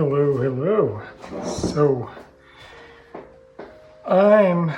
Hello. So, I'm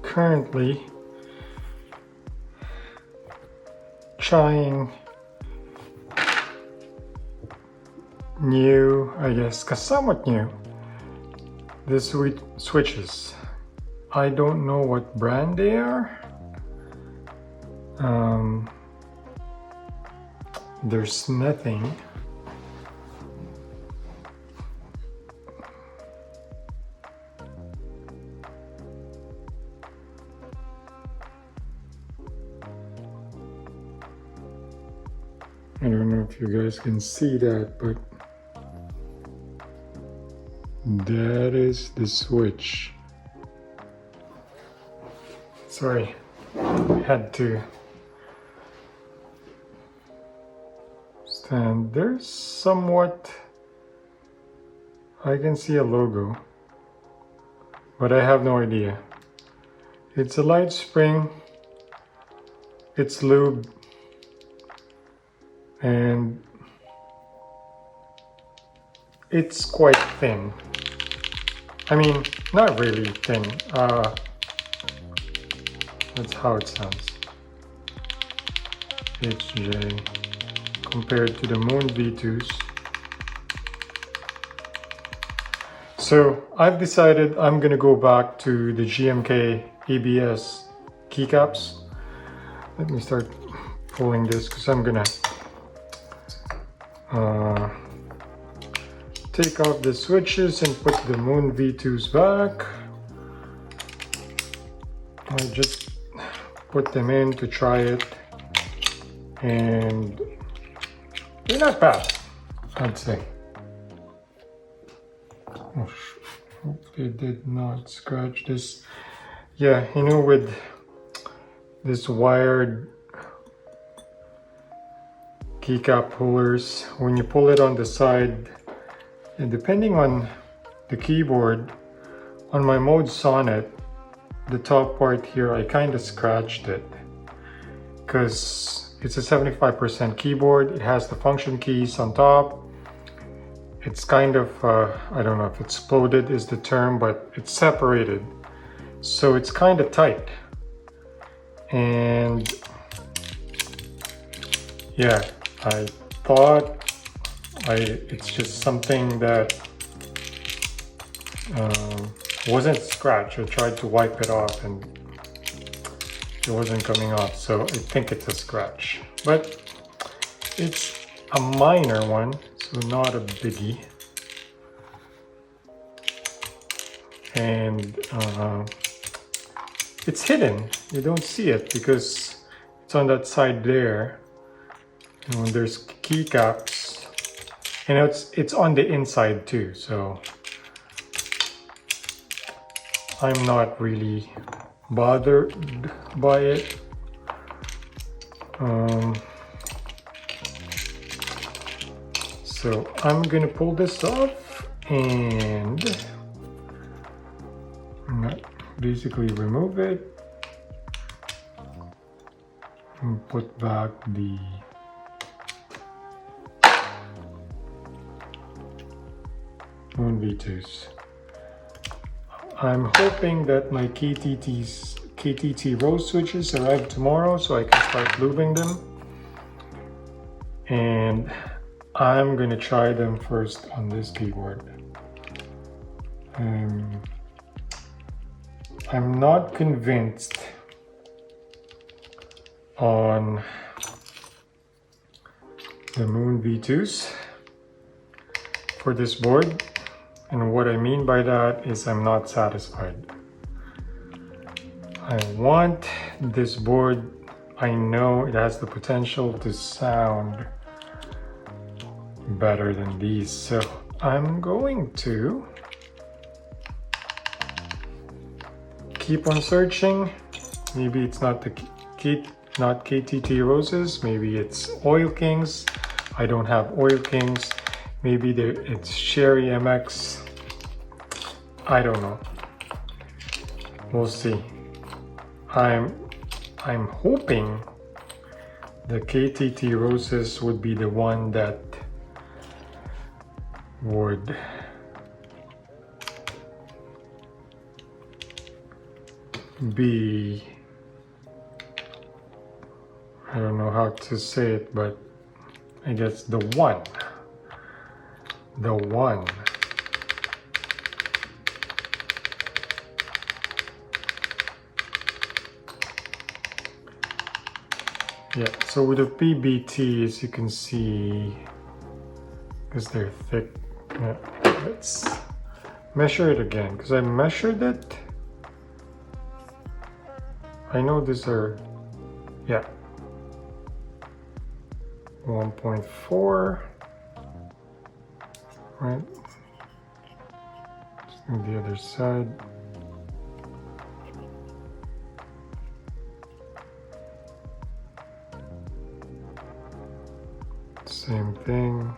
currently trying new, somewhat new, the switches. I don't know what brand they are. There's nothing. I don't know if you guys can see that, but that is the switch. Sorry, had to stand. There's somewhat, I can see a logo, but I have no idea. It's a light spring, it's lube, and it's quite thin. I mean, not really thin. That's how it sounds. HJ compared to the Moon V2s. So I've decided I'm gonna go back to the GMK ABS keycaps. Let me start pulling this because I'm gonna take out the switches and put the Moon V2s back. I just put them in to try it, and they're not bad, I'd say. Oh, hope they did not scratch this. Yeah, you know, with this wired keycap pullers, when you pull it on the side, and depending on the keyboard, on my mode Sonnet, the top part here, I kind of scratched it because it's a 75% keyboard. It has the function keys on top. It's kind of, I don't know if exploded is the term, but it's separated. So it's kind of tight. And yeah, I thought it's just something that wasn't scratched. I tried to wipe it off and it wasn't coming off, so I think it's a scratch. But it's a minor one, so not a biggie. And it's hidden. You don't see it because it's on that side there. And when there's keycaps, and it's on the inside too, so I'm not really bothered by it. So I'm gonna pull this off and basically remove it and put back the Moon V2s. I'm hoping that my KTT Rose switches arrive tomorrow so I can start lubing them. And I'm gonna try them first on this keyboard. I'm not convinced on the Moon V2s for this board. And what I mean by that is I'm not satisfied. I want this board, I know it has the potential to sound better than these. So I'm going to keep on searching. Maybe it's not not KTT Roses, maybe it's Oil Kings. I don't have Oil Kings. Maybe it's Sherry MX. I don't know. We'll see. I'm hoping the KTT Roses would be the one that would be, I don't know how to say it, but I guess the one. Yeah, so with the PBTs you can see, because they're thick, yeah, let's measure it again, because I measured it. I know these are, yeah, 1.4, right? Just on the other side. Same thing.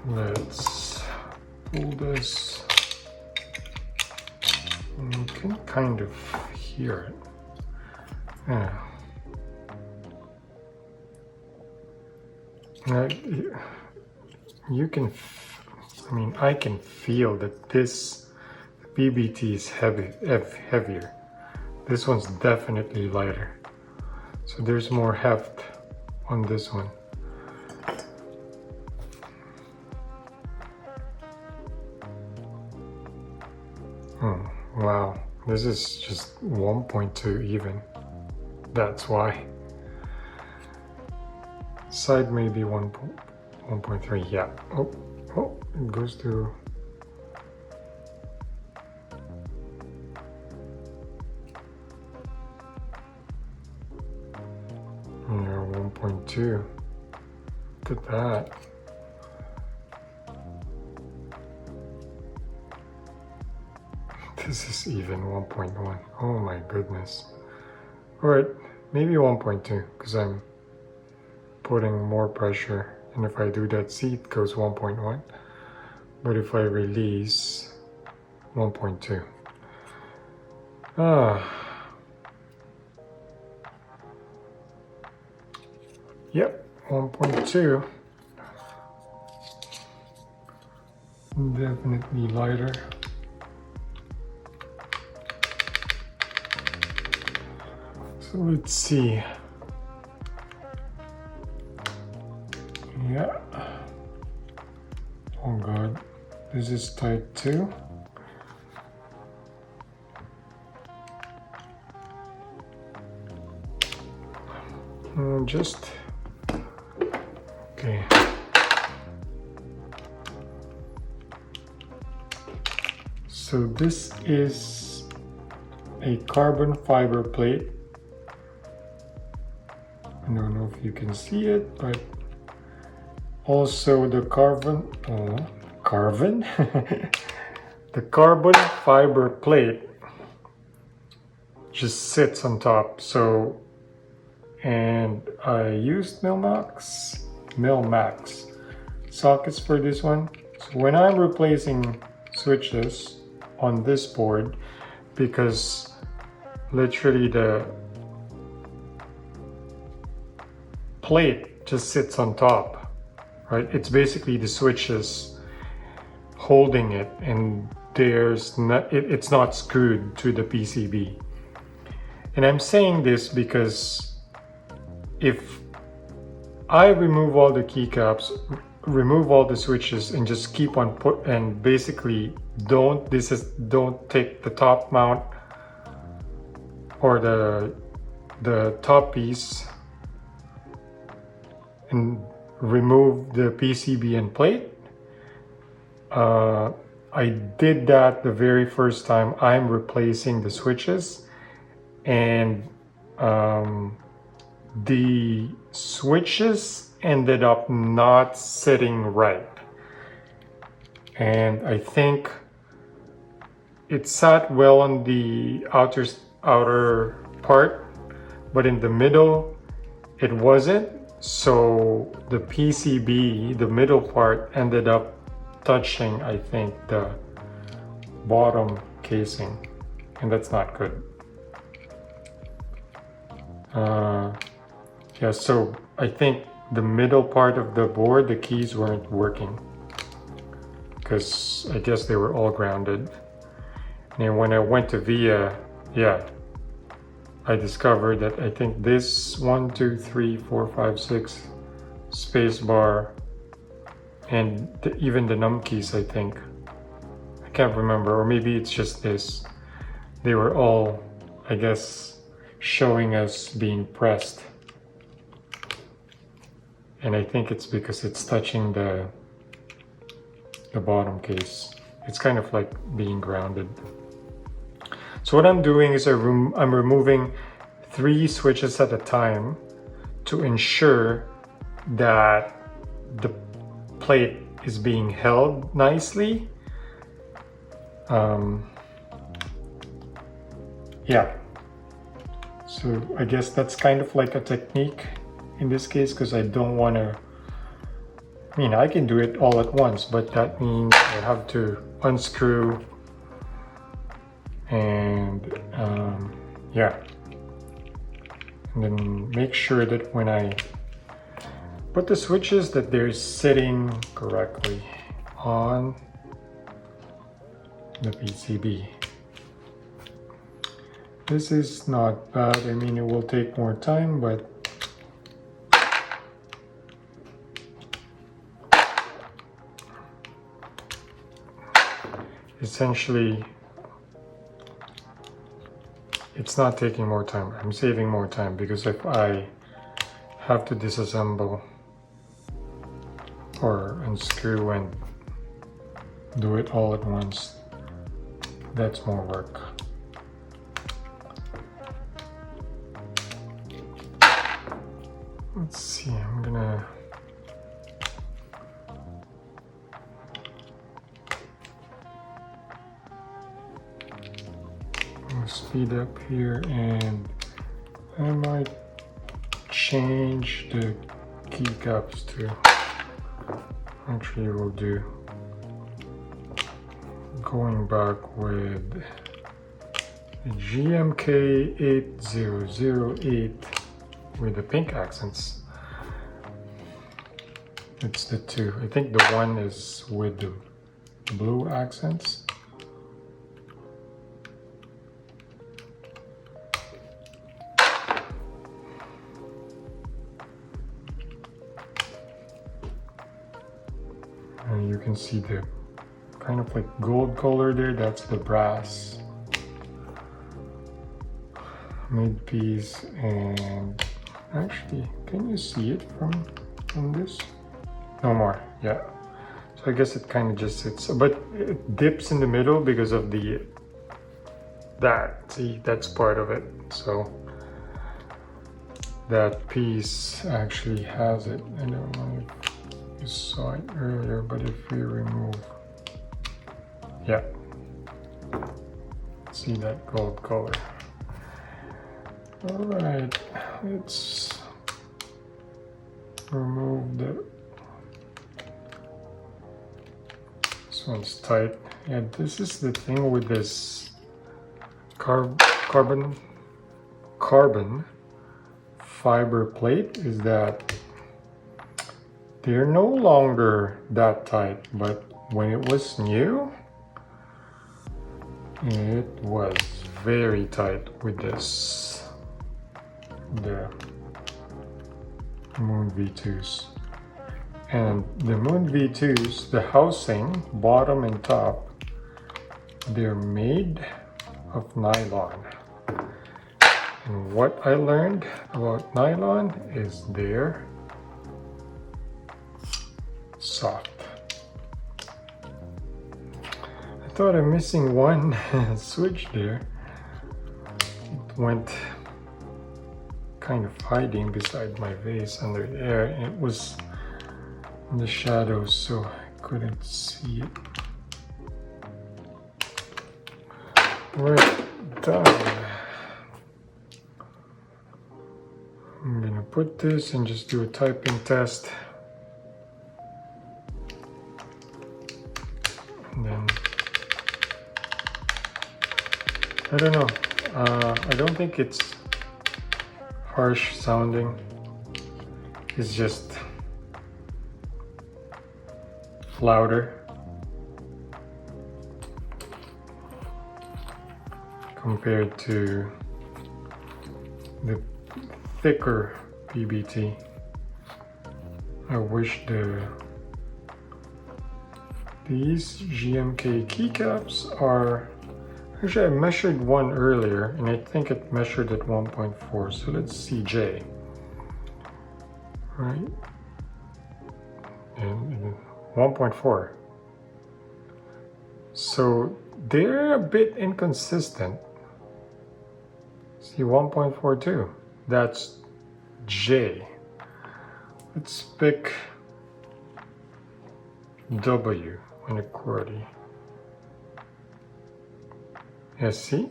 Let's pull this. You can kind of hear it. Yeah. You can, I mean, I can feel that this PBT is heavier. This one's definitely lighter. So there's more heft on this one. Oh, wow. This is just 1.2 even. That's why. Side maybe 1.3, yeah. Oh, it goes to... Yeah, 1.2. Look at that. This is even 1.1. Oh my goodness. Alright, maybe 1.2, because I'm putting more pressure, and if I do that, see, it goes 1.1, but if I release, 1.2. Yep, 1.2. Definitely lighter. So let's see. Yeah. Oh god, this is tight too. Just okay. So this is a carbon fiber plate. I don't know if you can see it, but also the carbon the carbon fiber plate just sits on top. So, and I used Milmax sockets for this one. So when I'm replacing switches on this board, because literally the plate just sits on top, right? It's basically the switches holding it, and there's not, it's not screwed to the PCB. And I'm saying this because if I remove all the keycaps, remove all the switches, and just keep on and basically don't take the top mount or the top piece and remove the PCB and plate. I did that the very first time I'm replacing the switches, and the switches ended up not sitting right. And I think it sat well on the outer part, but in the middle it wasn't. So the PCB, the middle part, ended up touching, I think, the bottom casing, and that's not good. Yeah, so I think the middle part of the board, the keys weren't working because I guess they were all grounded. And when I went to VIA, yeah, I discovered that I think this 1, 2, 3, 4, 5, 6 space bar and even the num keys, I think, I can't remember, or maybe it's just this, they were all, I guess, showing us being pressed. And I think it's because it's touching the bottom case. It's kind of like being grounded. So what I'm doing is I'm removing 3 switches at a time to ensure that the plate is being held nicely. Yeah. So I guess that's kind of like a technique in this case, because I don't want to, I mean, I can do it all at once, but that means I have to unscrew and yeah, and then make sure that when I put the switches that they're sitting correctly on the PCB. This is not bad. I mean, it will take more time, but essentially it's not taking more time. I'm saving more time, because if I have to disassemble or unscrew and do it all at once, that's more work. Let's see, I'm gonna speed up here, and I might change the keycaps too. Actually, we'll do going back with the GMK 8008 with the pink accents. It's the 2. I think the 1 is with the blue accents. And you can see the kind of like gold color there, that's the brass mid piece. And actually, can you see it from this? No more, yeah. So I guess it kind of just sits, but it dips in the middle because of see, that's part of it. So that piece actually has it. I don't know if you saw it earlier, but if we remove, yeah, see that gold color. All right, let's remove this one's tight. Yeah, this is the thing with this carbon fiber plate, is that they're no longer that tight, but when it was new, it was very tight with this, the Moon V2s. And the Moon V2s, the housing, bottom and top, they're made of nylon. And what I learned about nylon is they're soft. I thought I'm missing one switch there. It went kind of hiding beside my vase under there, and it was in the shadows, so I couldn't see it. Right, done. I'm gonna put this and just do a typing test. And then, I don't know, I don't think it's harsh sounding. is just louder compared to the thicker PBT. I wish these GMK keycaps are, actually I measured one earlier and I think it measured at 1.4, so let's see J, right, and 1.4. So they're a bit inconsistent. See, 1.42, that's J. Let's pick W in a QWERTY. Yeah, see?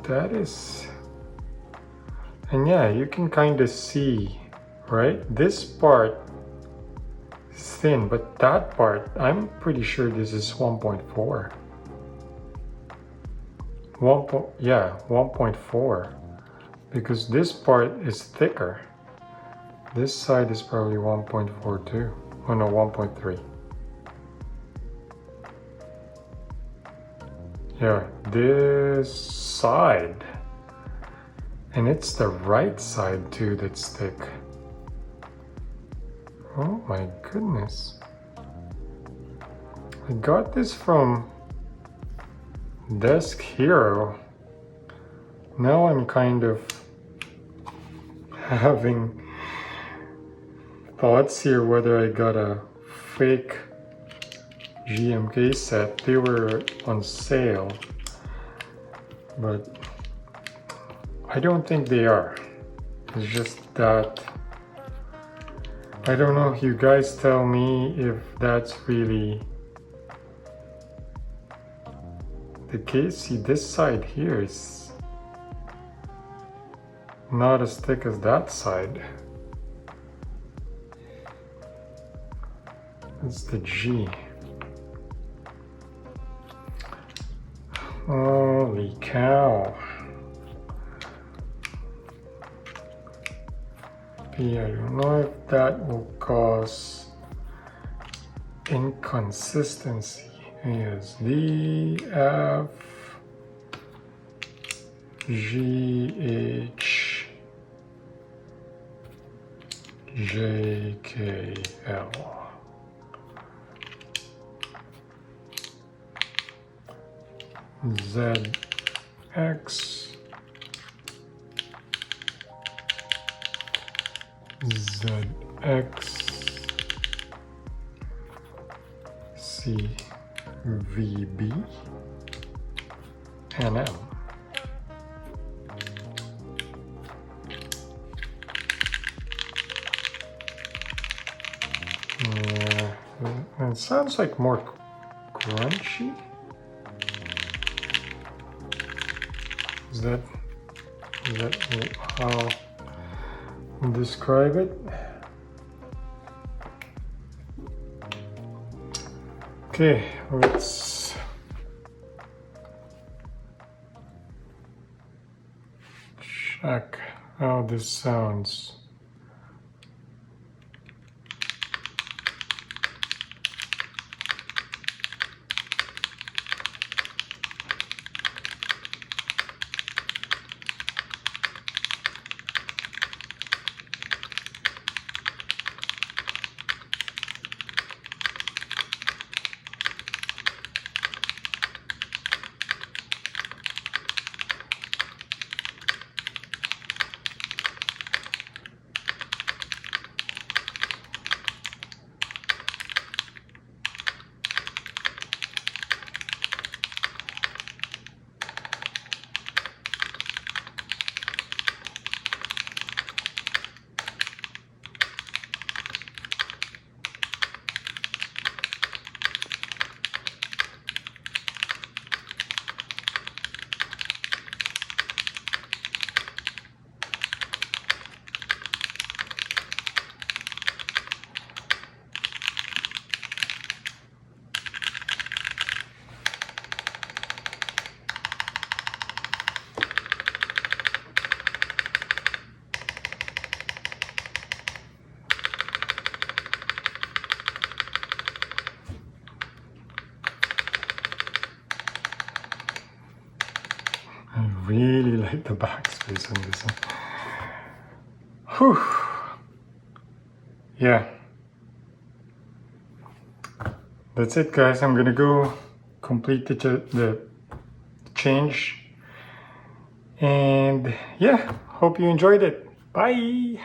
That is, and yeah, you can kind of see, right? This part is thin, but that part, I'm pretty sure this is 1.4. 1.4, because this part is thicker. This side is probably 1.42. Oh no, 1.3. Yeah, this side. And it's the right side too that's thick. Oh my goodness. I got this from Desk Hero. Now I'm kind of having thoughts here whether I got a fake GMK set. They were on sale, but I don't think they are. It's just that I don't know. You guys tell me if that's really the case. See, this side here is not as thick as that side. That's the G. Holy cow. P, I don't know if that will cause inconsistency. Yes, D, F, G, H, J, K, L. Z, X, Z, X, C, V, B, and M. Yeah, it sounds like more crunchy. Is that how you describe it? Okay, let's check how this sounds. really like the backspace on this one. Whew. Yeah. That's it, guys. I'm gonna go complete the change. And yeah, hope you enjoyed it. Bye.